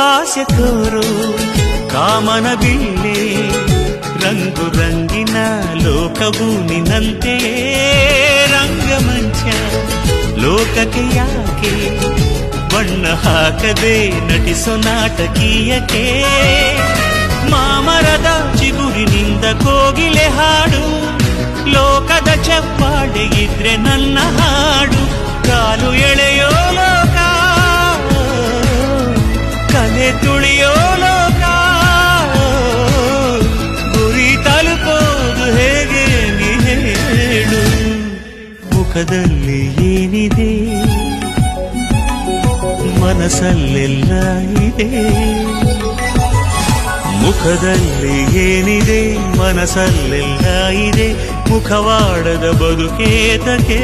ಆಸೆ ತೋರು ಕಾಮನ ಬೀಳೆ ರಂಗು ರಂಗಿನ ಲೋಕವು ನಿನ್ನಂತೆಯೇ ರಂಗಮಂಚ ಲೋಕಕ್ಕೆ ಯಾಕೆ ಬಣ್ಣ ಹಾಕದೆ ನಟಿಸೋ ನಾಟಕೀಯಕ್ಕೆ ಮಾಮರದ ಚಿಗುರಿನಿಂದ ಕೋಗಿಲೆ ಹಾಡು ಲೋಕದ ಚಪ್ಪಾಳೆ ಇದ್ರೆ ನನ್ನ ಹಾಡು ಕಾಲು ಎಳೆಯೋ ಲೋಕ ಕಲೆ ತುಳಿಯೋ ಲೋಕ ಗುರಿ ತಲುಪೋದು ಹೇಗೆ ನೀ ಹೇಳು ಮುಖದಲ್ಲಿ ಏನಿದೆ ಮನಸ್ಸಲ್ಲೆಲ್ಲ ಇದೆ ಮುಖದಲ್ಲಿ ಏನಿದೆ ಮನಸ್ಸಲ್ಲೆಲ್ಲ ಇದೆ ಮುಖವಾಡದ ಬದುಕೇತಕ್ಕೆ